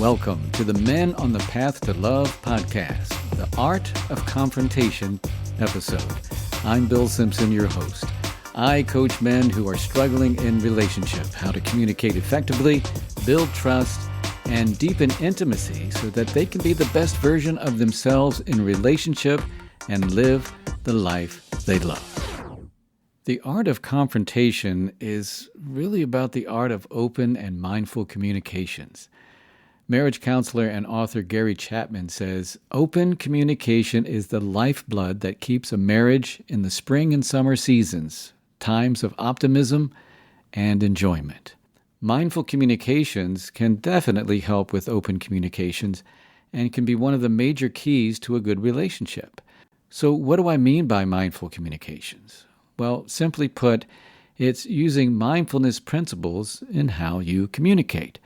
Welcome to the Men on the Path to Love podcast, the Art of Confrontation episode. I'm Bill Simpson, your host. I coach men who are struggling in relationship, how to communicate effectively, build trust, and deepen intimacy so that they can be the best version of themselves in relationship and live the life they love. The art of confrontation is really about the art of open and mindful communications. Marriage counselor and author Gary Chapman says, "Open communication is the lifeblood that keeps a marriage in the spring and summer seasons, times of optimism and enjoyment." Mindful communications can definitely help with open communications and can be one of the major keys to a good relationship. So what do I mean by mindful communications? Well, simply put, it's using mindfulness principles in how you communicate.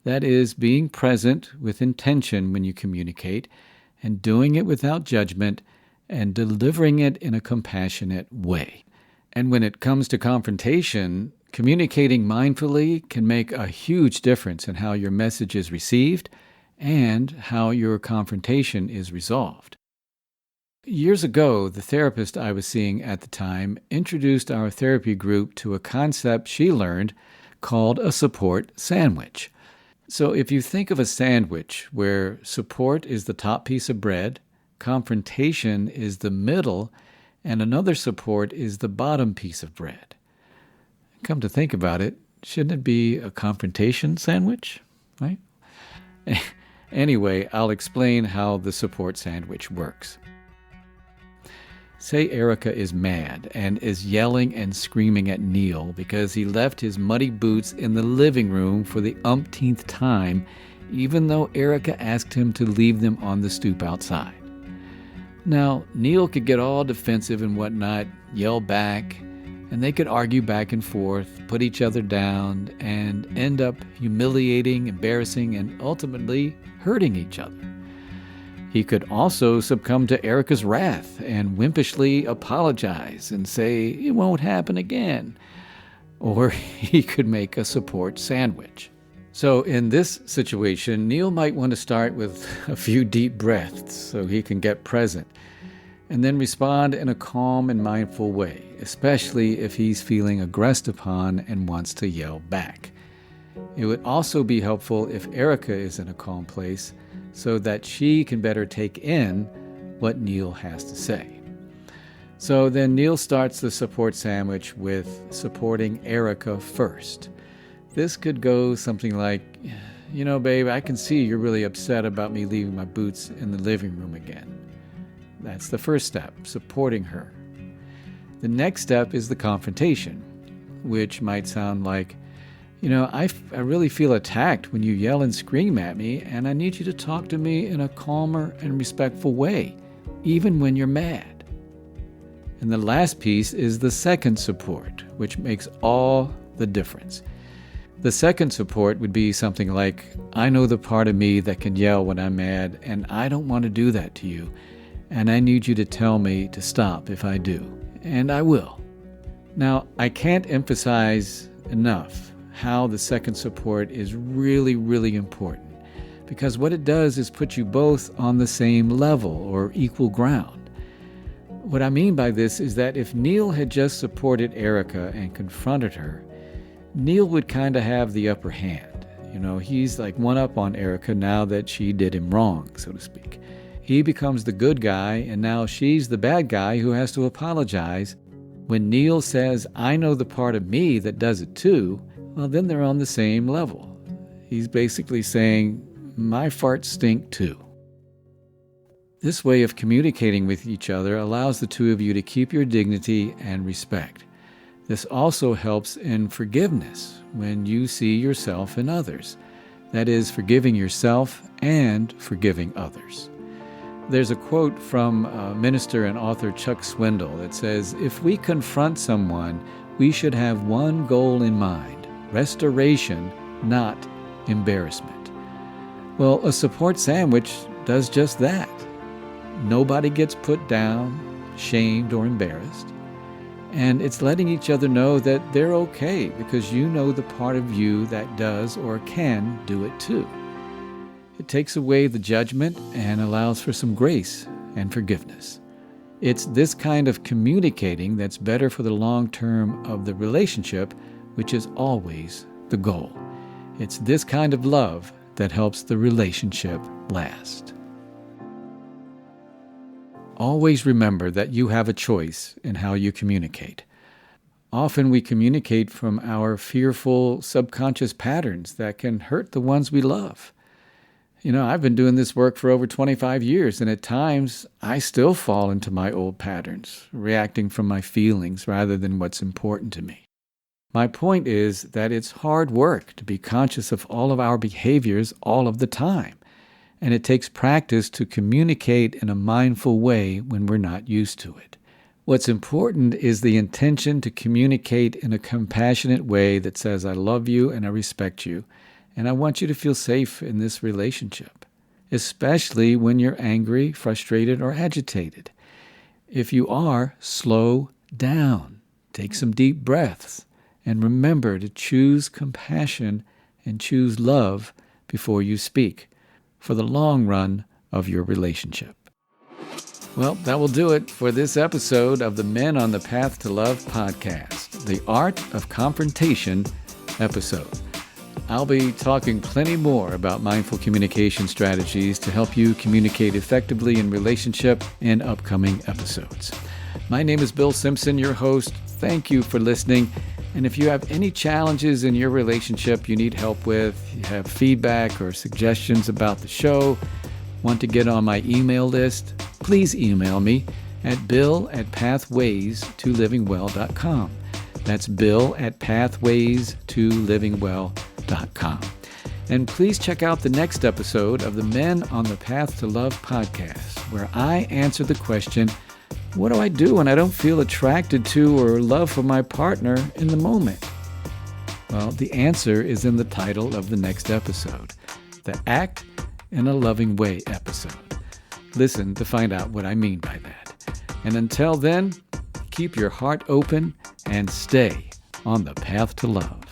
That is, being present with intention when you communicate and doing it without judgment and delivering it in a compassionate way. And when it comes to confrontation, communicating mindfully can make a huge difference in how your message is received and how your confrontation is resolved. Years ago, the therapist I was seeing at the time introduced our therapy group to a concept she learned called a support sandwich. So if you think of a sandwich where support is the top piece of bread, confrontation is the middle, and another support is the bottom piece of bread. Come to think about it, shouldn't it be a confrontation sandwich, right? Anyway, I'll explain how the support sandwich works. Say Erica is mad and is yelling and screaming at Neil because he left his muddy boots in the living room for the umpteenth time, even though Erica asked him to leave them on the stoop outside. Now, Neil could get all defensive and whatnot, yell back, and they could argue back and forth, put each other down, and end up humiliating, embarrassing, and ultimately hurting each other. He could also succumb to Erica's wrath and wimpishly apologize and say, "It won't happen again." Or he could make a support sandwich. So in this situation, Neil might want to start with a few deep breaths so he can get present, and then respond in a calm and mindful way, especially if he's feeling aggressed upon and wants to yell back. It would also be helpful if Erica is in a calm place so that she can better take in what Neil has to say. So then Neil starts the support sandwich with supporting Erica first. This could go something like, "You know, babe, I can see you're really upset about me leaving my boots in the living room again." That's the first step, supporting her. The next step is the confrontation, which might sound like, "You know, I really feel attacked when you yell and scream at me, and I need you to talk to me in a calmer and respectful way, even when you're mad." And the last piece is the second support, which makes all the difference. The second support would be something like, "I know the part of me that can yell when I'm mad, and I don't want to do that to you, and I need you to tell me to stop if I do, and I will." Now, I can't emphasize enough how the second support is really, really important, because what it does is put you both on the same level or equal ground. What I mean by this is that if Neil had just supported Erica and confronted her, Neil would kind of have the upper hand. You know, he's like one up on Erica now that she did him wrong, so to speak. He becomes the good guy, and now she's the bad guy who has to apologize. When Neil says, "I know the part of me that does it too," well, then they're on the same level. He's basically saying, "My farts stink too." This way of communicating with each other allows the two of you to keep your dignity and respect. This also helps in forgiveness when you see yourself in others. That is, forgiving yourself and forgiving others. There's a quote from minister and author Chuck Swindoll that says, "If we confront someone, we should have one goal in mind: restoration, not embarrassment." Well, a support sandwich does just that. Nobody gets put down, shamed, or embarrassed. And it's letting each other know that they're okay because you know the part of you that does or can do it too. It takes away the judgment and allows for some grace and forgiveness. It's this kind of communicating that's better for the long term of the relationship, which is always the goal. It's this kind of love that helps the relationship last. Always remember that you have a choice in how you communicate. Often we communicate from our fearful subconscious patterns that can hurt the ones we love. I've been doing this work for over 25 years, and at times I still fall into my old patterns, reacting from my feelings rather than what's important to me. My point is that it's hard work to be conscious of all of our behaviors all of the time, and it takes practice to communicate in a mindful way when we're not used to it. What's important is the intention to communicate in a compassionate way that says, I love you and I respect you, and I want you to feel safe in this relationship, especially when you're angry, frustrated, or agitated. If you are, slow down, take some deep breaths, and remember to choose compassion and choose love before you speak for the long run of your relationship. Well, that will do it for this episode of the Men on the Path to Love podcast, the Art of Confrontation episode. I'll be talking plenty more about mindful communication strategies to help you communicate effectively in relationship in upcoming episodes. My name is Bill Simpson, your host. Thank you for listening. And if you have any challenges in your relationship you need help with, you have feedback or suggestions about the show, want to get on my email list, please email me at bill@pathways2livingwell.com. That's bill@pathways2livingwell.com. And please check out the next episode of the Men on the Path to Love podcast, where I answer the question, what do I do when I don't feel attracted to or love for my partner in the moment? Well, the answer is in the title of the next episode, the Act in a Loving Way episode. Listen to find out what I mean by that. And until then, keep your heart open and stay on the path to love.